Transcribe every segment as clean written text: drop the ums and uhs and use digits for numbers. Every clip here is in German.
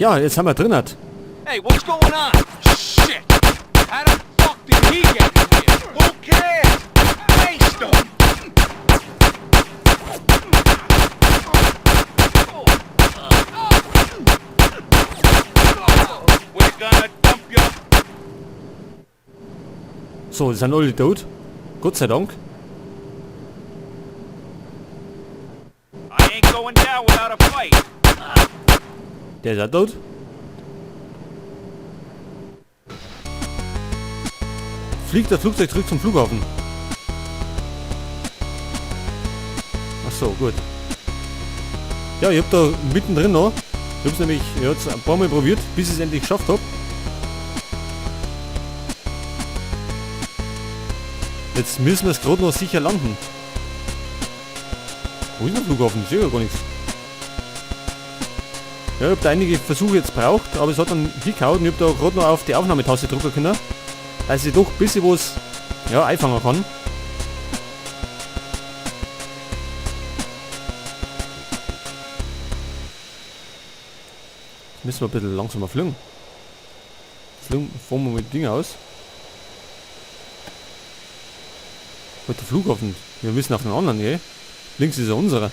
Ja, jetzt haben wir drin. Hey, what's going on? Shit! How the fuck did he get in here? Who cares? Waste him! We're gonna dump you. So, die sind alle tot. Gott sei Dank. I ain't going down without a fight. Der ist auch tot. Fliegt das Flugzeug zurück zum Flughafen. Ach so, gut. Ja, ich hab da mittendrin noch. Ich hab's nämlich jetzt ein paar Mal probiert, bis ich es endlich geschafft hab. Jetzt müssen wir es gerade noch sicher landen. Wo ist der Flughafen? Ich sehe ja gar nichts. Ja, ich hab da einige Versuche jetzt braucht, aber es hat dann hingehauen und ich hab da gerade noch auf die Aufnahmetaste drücken können, dass ich doch ein bisschen was, ja, einfangen kann. Müssen wir ein bisschen langsamer fliegen. Fahren wir mit Ding aus. Mit der Flughafen. Wir müssen auf den anderen, gell? Links ist ja unsere.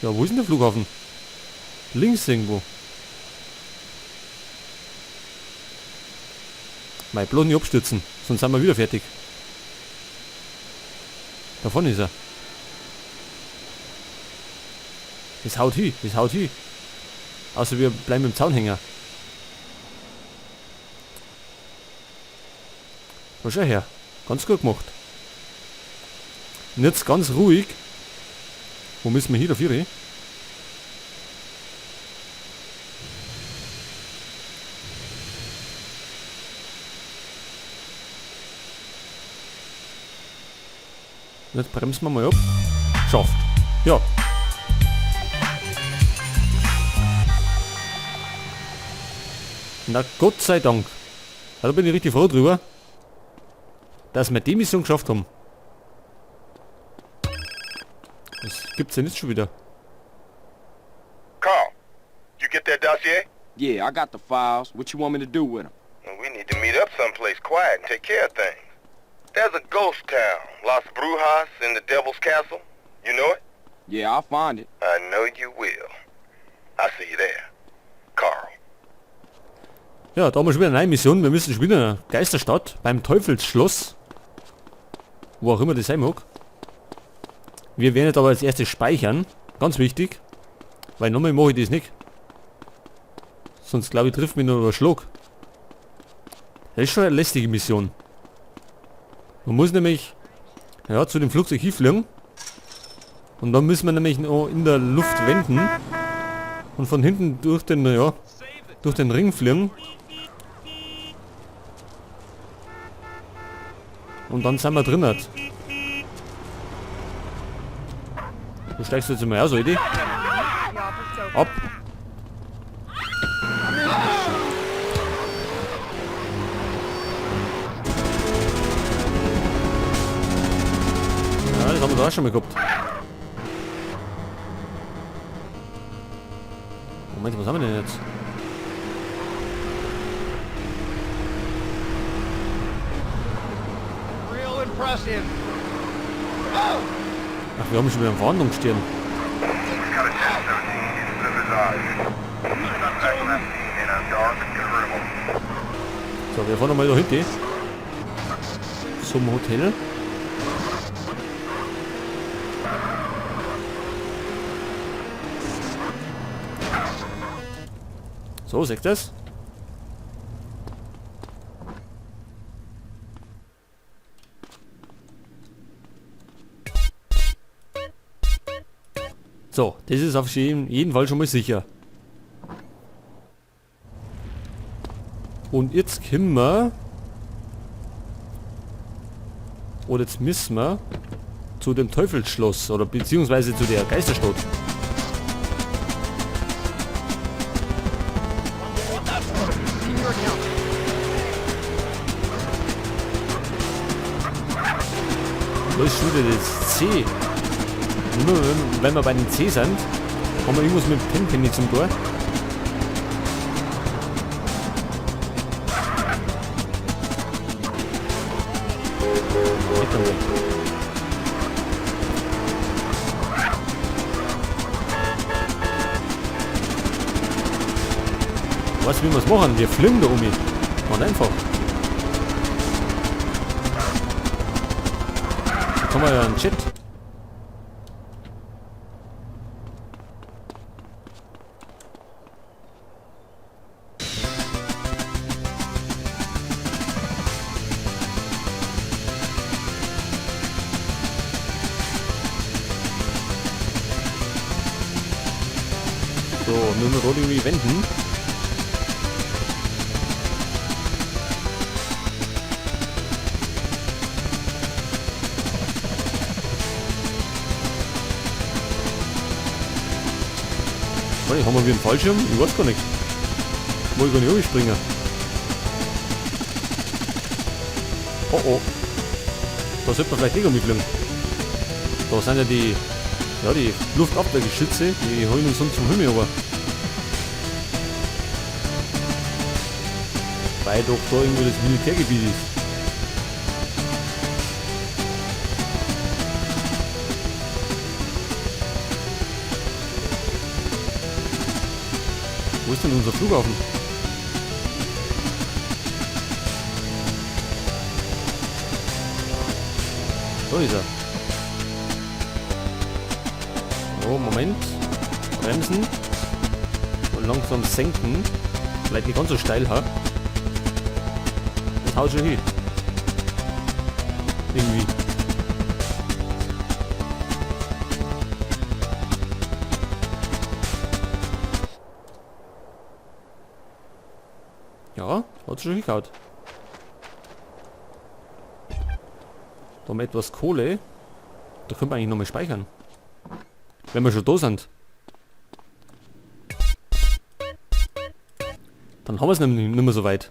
Ja, wo ist denn der Flughafen? Links irgendwo. Mein bloß nicht abstürzen, sonst sind wir wieder fertig. Da vorne ist er. Das haut hin, das haut hin. Außer wir bleiben im Zaunhänger. Da schau her, ganz gut gemacht. Und jetzt ganz ruhig. Wo müssen wir hier dafür hin? Jetzt bremsen wir mal ab. Schafft. Ja. Na Gott sei Dank. Da bin ich richtig froh drüber, dass wir die Mission geschafft haben. Das gibt's ja nicht schon wieder. Carl, you get that dossier? Yeah, I got the files. What you want me to do with them? Well, we need to meet up someplace quiet and take care of things. There's a ghost town, Las Brujas, in the Devil's Castle. You know it? Yeah, I'll find it. I know you will. I'll see you there. Carl. Ja, da haben wir schon wieder eine neue Mission. Wir müssen schon wieder in eine Geisterstadt beim Teufelsschloss. Wo auch immer das sein mag. Wir werden jetzt aber als erstes speichern. Ganz wichtig. Weil nochmal mache ich das nicht. Sonst glaube ich trifft mich nur der Schlag. Das ist schon eine lästige Mission. Man muss nämlich ja, zu dem Flugzeug hinfliegen. Und dann müssen wir nämlich noch in der Luft wenden. Und von hinten durch den, ja, durch den Ring fliegen. Und dann sind wir drinnen. Du steigst jetzt mal aus, oder? Ab. Ja, das haben wir da auch schon mal gehabt. Moment, was haben wir denn jetzt? Real impressive. Ach, wir haben schon wieder einen Verhandlungsstirn. So, wir fahren nochmal da hinten. Zum Hotel. So, seht ihr das? So, das ist auf jeden Fall schon mal sicher. Und jetzt können wir... Oder jetzt müssen wir zu dem Teufelsschloss oder beziehungsweise zu der Geisterstadt. Wo ist schon wieder das C? Nur wenn wir bei den C sind, haben wir irgendwas mit dem Tenpenny zum Tor. Bitte mal. Was will wir es machen? Wir fliegen da um ihn. Und einfach. Jetzt haben wir ja einen Chat. So, müssen wir dort irgendwie wenden. Warte, haben wir wieder einen Fallschirm? Ich weiß gar nicht. Wollte gar nicht hochspringen. Oh oh. Da sollte man vielleicht nicht mitfliegen. Da sind ja die Luftabwehrgeschütze, die holen uns sonst vom Himmel aber. Weil doch da irgendwo das Militärgebiet ist. Wo ist denn unser Flughafen? Da ist er. Oh, Moment. Bremsen. Und langsam senken. Vielleicht nicht ganz so steil, ha? Das haut schon hin. Irgendwie. Ja, hat schon hingehauen. Da haben wir etwas Kohle. Da können wir eigentlich nochmal speichern. Wenn wir schon da sind. Dann haben wir es nämlich nicht mehr so weit.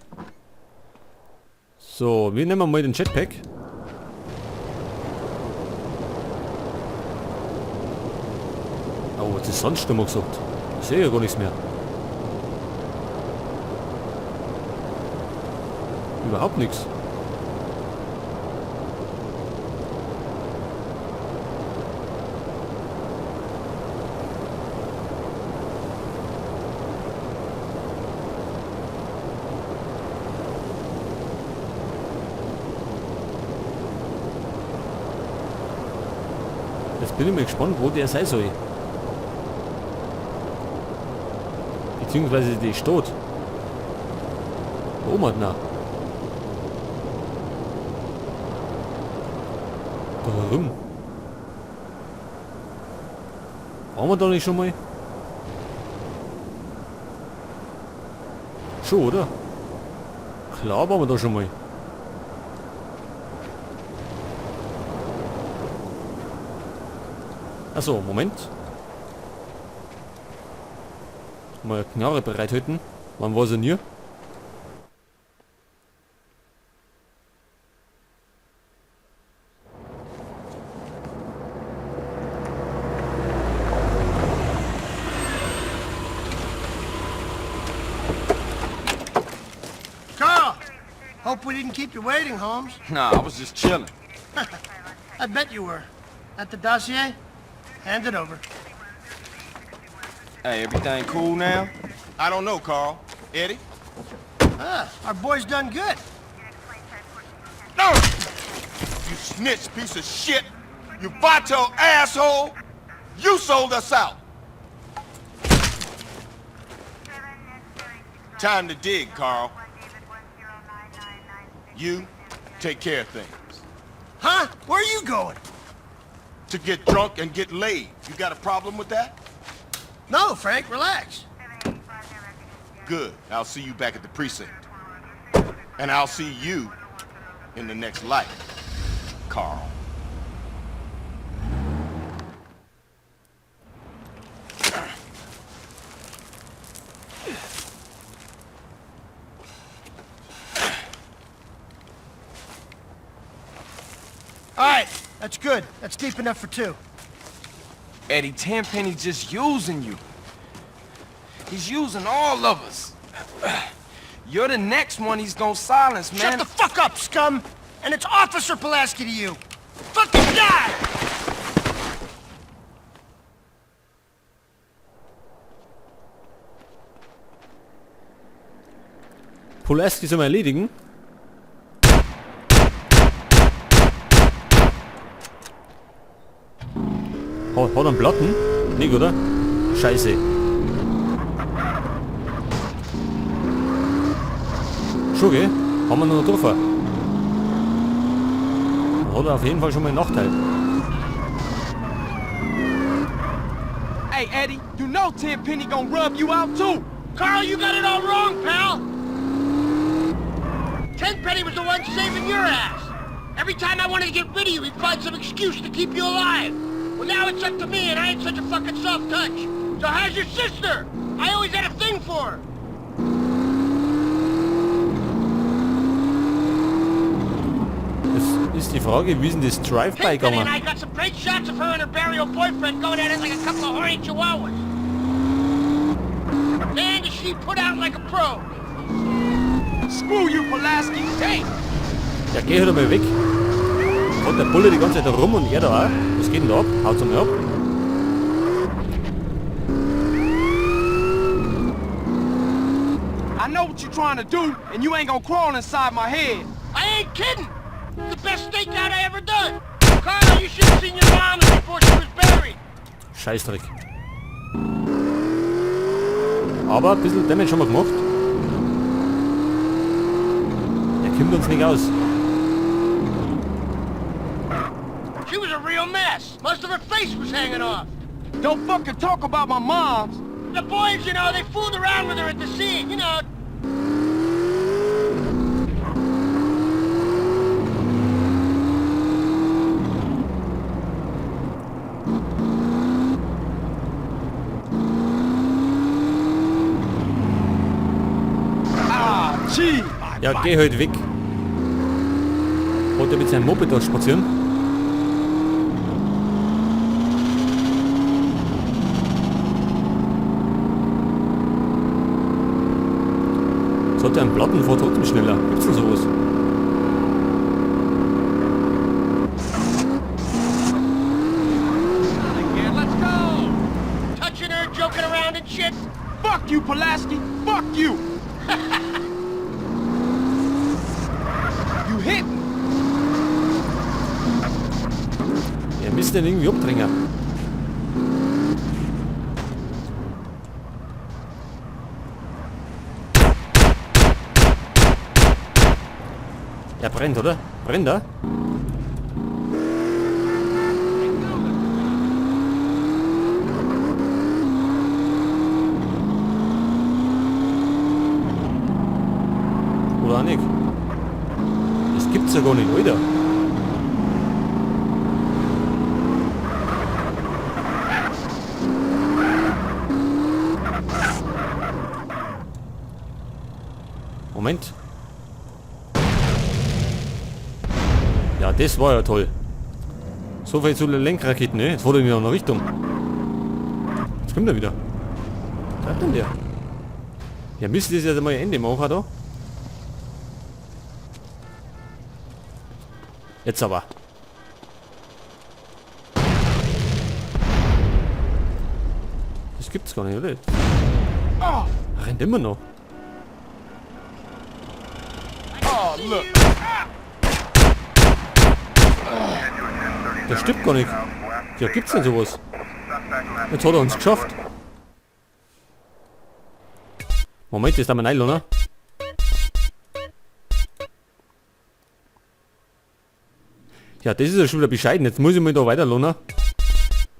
So, wir nehmen mal den Jetpack. Oh, was ist sonst immer gesagt? Ich sehe ja gar nichts mehr. Überhaupt nichts. Jetzt bin ich mal gespannt, wo der sein soll. Beziehungsweise die steht. Da oben hat noch. Warum? Waren wir da nicht schon mal? Schon, oder? Klar waren wir da schon mal. Achso, Moment. Mal Knarre bereithalten. Wann war sie denn hier? Carl! Hope we didn't keep you waiting, Holmes. Nah, I was just chilling. I bet you were. At the dossier? Hand it over. Hey, everything cool now? I don't know, Carl. Eddie? Ah, our boy's done good. No! You snitch piece of shit! You vato asshole! You sold us out! Time to dig, Carl. You take care of things. Huh? Where are you going? To get drunk and get laid. You got a problem with that? No, Frank, relax. Good. I'll see you back at the precinct. And I'll see you in the next life, Carl. All right, That's good. That's deep enough for two. Eddie, Tenpenny's just using you. He's using all of us. You're the next one he's gonna silence, man. Shut the fuck up, scum! And it's Officer Pulaski to you! Fucking die! Pulaski soll man erledigen. Hat er einen Platten? Nicht, oder? Scheiße. Schon, gell? Haben wir noch getroffen. Hat er auf jeden Fall schon mal einen Nachteil. Hey, Eddie, you know Tenpenny gonna rub you out too. Carl, you got it all wrong, pal! Tenpenny was the one saving your ass! Every time I wanted to get rid of you, he'd find some excuse to keep you alive! Well, now it's up to me, and I ain't such a fucking soft touch! So how's your sister? I always had a thing for her! Das ist die Frage, wie ist denn das Drive-By Tenpenny and gegangen? I got some great shots of her and her burial boyfriend going at it like a couple of horny chihuahuas. Man, does she put out like a pro! Screw you, Pulaski. Hey! Ja, geh halt mal weg. Und der Bulle die ganze Zeit rum und er da auch. Was geht denn da ab? Haut's mal ab. I know what you're trying to do, and you ain't gonna crawl inside my head. I ain't kidding! The best stakeout I ever done! Carl, you should have seen your mom before she was buried! Scheißdreck. Aber ein bisschen Damage haben wir gemacht. Er kommt uns nicht aus. She was a real mess. Most of her face was hanging off. Don't fucking talk about my moms. The boys, you know, they fooled around with her at the scene, you know. Ah, gee. Ja, geh halt weg. Wollte er mit seinem Moped da spazieren? Jetzt hat er einen Platten, fährt trotzdem schneller. Gibt's denn sowas? Yeah, let's go! Touching her, joking around and shit. Fuck you, Pulaski. Fuck you. You hit me. Er müsste den irgendwie abdrängen. Er brennt, oder? Brennt er? Oder auch nicht? Das gibt's ja gar nicht, Alter. Moment. Ja, das war ja toll. So viel zu den Lenkraketen, ne? Jetzt wurde er wieder in eine Richtung. Jetzt kommt er wieder. Da ist denn der? Ja, müsste das jetzt mal ein Ende machen, da. Jetzt aber. Das gibt's gar nicht, oder? Oh, Rennt immer noch. oh, look. Der stimmt gar nicht. Ja, gibt's denn sowas? Jetzt hat er uns geschafft. Moment, ist da mein Nylon, ne? Ja, das ist ja schon wieder bescheiden. Jetzt muss ich mal da weiter lohnen.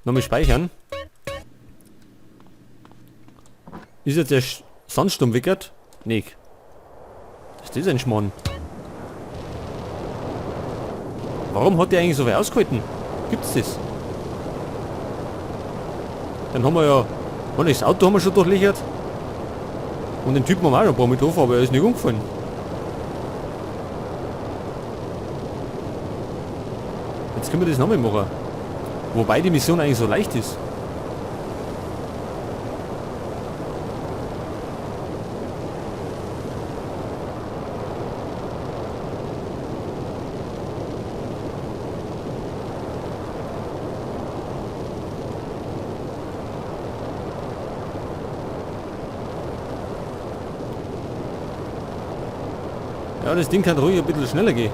Nochmal speichern. Ist jetzt der Sandsturm wickert? Nicht. Ist das ein Schmarrn? Warum hat der eigentlich so weit ausgehalten? Gibt's das? Dann haben wir ja... Mann, das Auto haben wir schon durchlöchert. Und den Typen haben wir auch noch ein paar mit drauf, aber er ist nicht umgefallen. Jetzt können wir das nochmal machen. Wobei die Mission eigentlich so leicht ist. Ja, das Ding kann ruhig ein bisschen schneller gehen.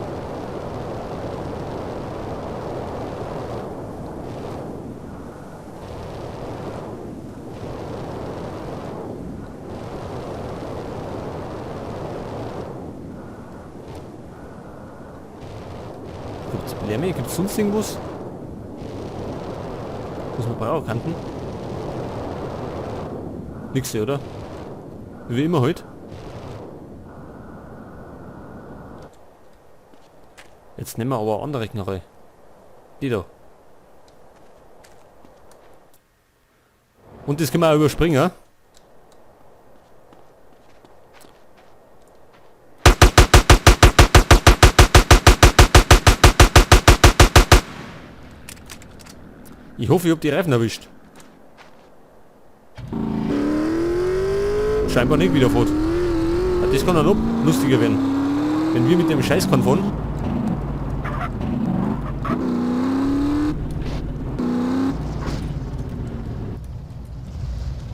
Gibt's Blärme? Gibt's sonst irgendwas? Muss man brauchen Kanten? Nix hier, oder? Wie immer heute. Jetzt nehmen wir aber eine andere Knarre. Die da. Und das können wir auch überspringen. Ich hoffe, ich habe die Reifen erwischt. Scheinbar nicht wieder fort. Das kann dann noch lustiger werden. Wenn wir mit dem Scheiß kann fahren.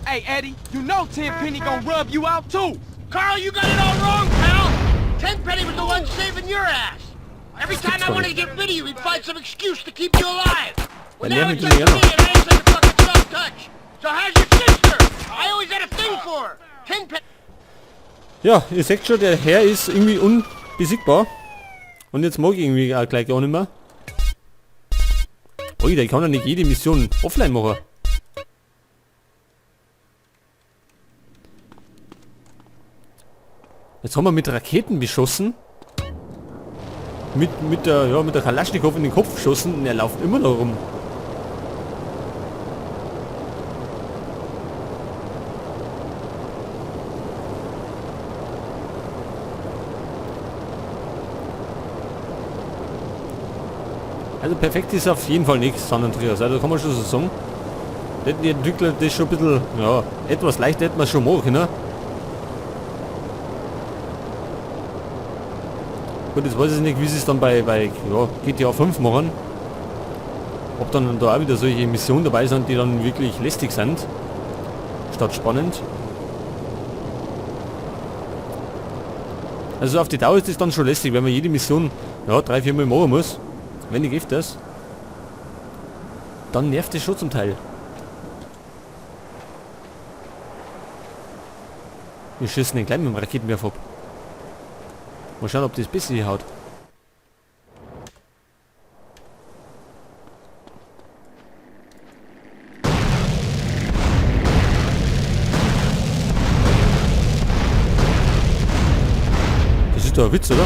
Hey, Eddie, you know Tenpenny gonna rub you out too. Carl, you got it all wrong, pal! Tenpenny was the one saving your ass! Every time I wanted to get rid of you, he'd find some excuse to keep you alive! Well, now it's up to me, and I ain't such a fucking soft touch! So how's your sister? I always had a thing for her! Tenpenny... Ja, ihr seht schon, der Herr ist irgendwie unbesiegbar. Und jetzt mag ich irgendwie auch gleich gar nicht mehr. Alter, ich kann ja nicht jede Mission offline machen. Jetzt haben wir mit Raketen beschossen. Mit der Kalaschnikow in den Kopf geschossen und er läuft immer noch rum. Also perfekt ist auf jeden Fall nichts, San Andreas, also kann man schon so sagen. Hätten die Entwickler das schon ein bisschen, ja, etwas leichter hätten wir schon machen können. Gut, jetzt weiß ich nicht, wie sie es dann bei GTA 5 machen. Ob dann da auch wieder solche Missionen dabei sind, die dann wirklich lästig sind. Statt spannend. Also auf die Dauer ist das dann schon lästig, wenn man jede Mission 3-4 Mal machen muss. Wenn ich Gift das. Dann nervt das schon zum Teil. Wir schießen den gleich mit dem Raketenwerfer ab. Mal schauen, ob das besser hier haut. Das ist doch ein Witz, oder?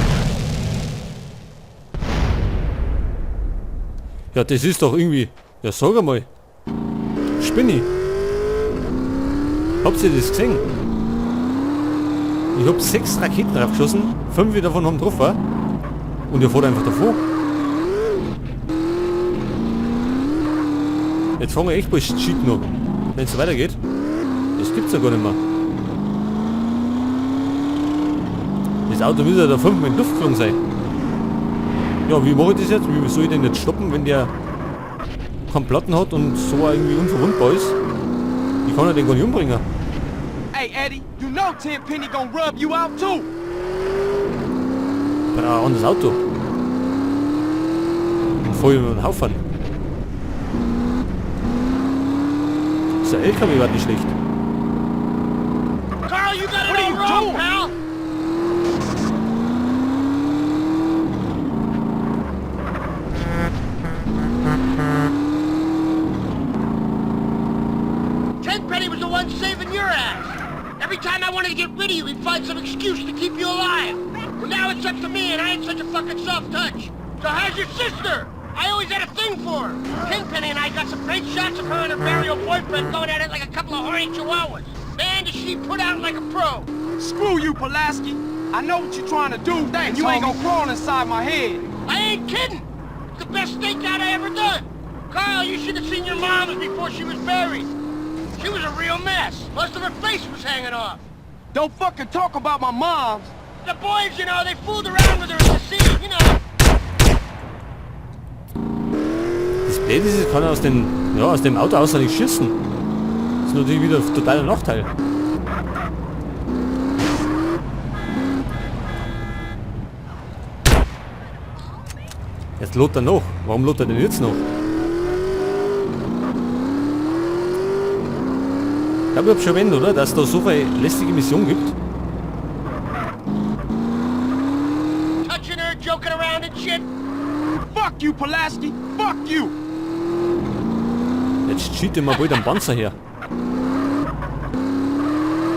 Ja, das ist doch irgendwie... Ja, sag einmal. Spinni. Habt ihr das gesehen? Ich hab 6 Raketen draufgeschossen, 5 davon haben drauf war. Und ihr fährt einfach davor. Jetzt fangen wir echt bald Cheaten an. Wenn es so weitergeht. Das gibt's ja gar nicht mehr. Das Auto müsste ja da 5 Mal in die Luft geflogen sein. Ja, wie mache ich das jetzt? Wie soll ich den jetzt stoppen, wenn der keinen Platten hat und so irgendwie unverwundbar ist? Ich kann ja den gar nicht umbringen. Hey, Eddie, you know Tenpenny gonna rub you out too. Ich brauche ein anderes Auto. Und voll über den Haufen. So ein LKW war nicht schlecht. Carl, you got it all wrong, pal! Tenpenny was the one saving your ass! Every time I wanted to get rid of you, he'd find some excuse to keep you alive! Well, now it's up to me, and I ain't such a fucking soft touch! So how's your sister? I always had a thing for her! Tenpenny and I got some great shots of her and her burial boyfriend going at it like a couple of horny chihuahuas! Man, does she put out like a pro! Screw you, Pulaski. I know what you're trying to do, and you ain't gonna crawl inside my head. I ain't kidding! the best stakeout I ever done. Carl, you should have seen your mom before she was buried. She was a real mess. Most of her face was hanging off. Don't fucking talk about my moms. The boys, you know, they fooled around with her at the scene, you know. Das Blöde ist, ich kann aus dem Auto außer nicht schießen. Das ist natürlich wieder ein totaler Nachteil. Jetzt lädt er noch. Warum lädt er denn jetzt noch? Ich glaube, ich habe schon erwähnt, oder? Dass es da so eine lästige Mission gibt. Touching her, joking around and shit. Fuck you, Pulaski. Fuck you. Jetzt schiebt er mal bald am Panzer her.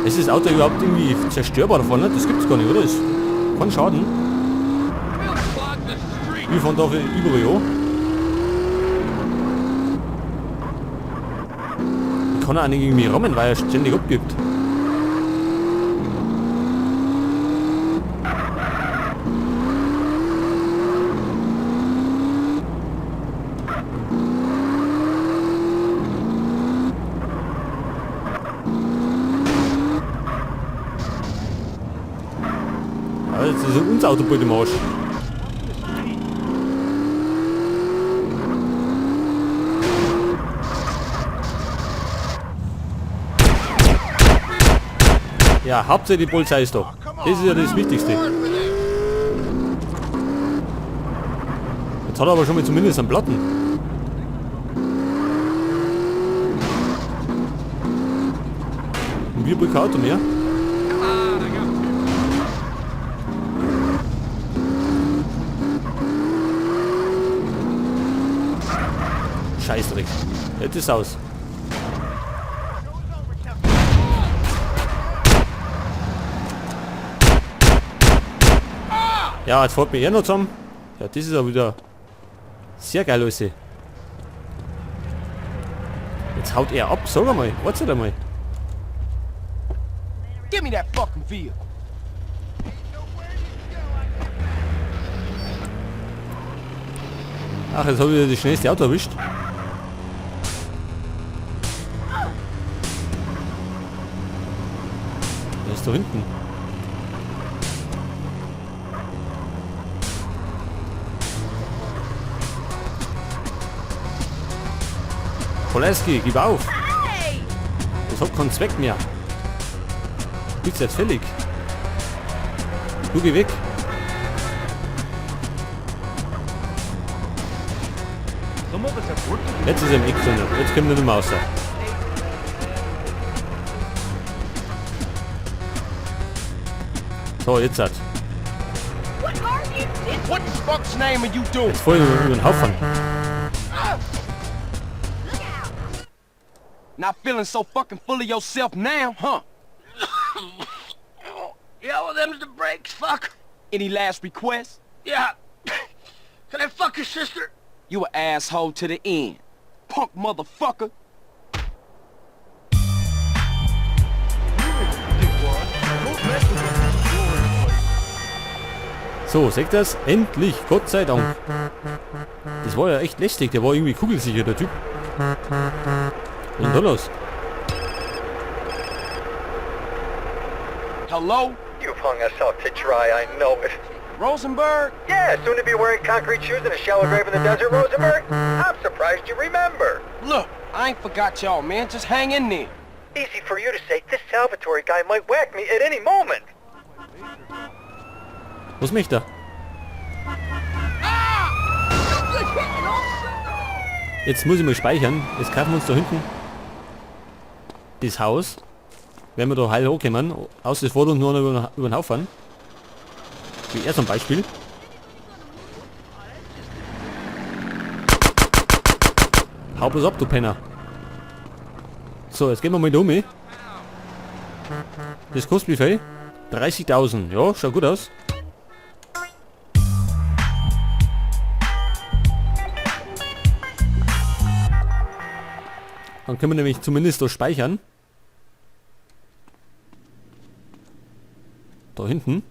Ist das Auto überhaupt irgendwie zerstörbar davon? Ne? Das gibt's gar nicht, oder? Ist kein Schaden. Wir fahren da überall an. Ich kann auch nicht irgendwie rammen, weil er ständig abgibt. Aber jetzt ist unser Auto bald im Arsch. Ja, Hauptsache die Polizei ist da. Das ist ja das Wichtigste. Jetzt hat er aber schon mal zumindest einen Platten. Und wir brauchen kein Auto mehr. Scheißdreck. Jetzt ist aus. Ja, jetzt fährt mir noch zusammen. Ja, das ist ja wieder sehr geil alles. Jetzt haut er ab, sag einmal, warte einmal. Give me that fucking vehicle. Ach, jetzt habe ich das schnellste Auto erwischt. Der ist da hinten. Pulaski, gib auf! Das hat keinen Zweck mehr. Bist jetzt fällig. Du geh weg. Jetzt ist er im Eck drin. Jetzt kommt er nicht mehr raus. So, jetzt hat. What the fuck's name are you doing? Jetzt voll über den Haufen. Not feeling so fucking full of yourself now, huh? Yeah, well, them's the breaks, fuck. Any last requests? Yeah. Can I fuck your sister? You an asshole to the end. Punk motherfucker. So, seht ihr das? Endlich, Gott sei Dank. Das war ja echt lästig, der war irgendwie kugelsicher, der Typ. Was ist denn da los? Hello? You've hung us out to dry, I know it. Rosenberg? Yeah, soon to be wearing concrete shoes and a shallow grave in the desert, Rosenberg. I'm surprised you remember. Look, I ain't forgot y'all, man. Just hang in there. Easy for you to say. This Salvatore guy might whack me at any moment. Was macht er? Jetzt muss ich mal speichern. Jetzt kaufen wir uns da hinten das Haus. Wenn wir da heil hochkommen. Aus das fährt uns nur noch über den Haufen. Wie er zum Beispiel. Hau bloß ab, du Penner. So, jetzt gehen wir mal da um. Das kostet wie viel? 30.000. Ja, schaut gut aus. Dann können wir nämlich zumindest da speichern. Da hinten.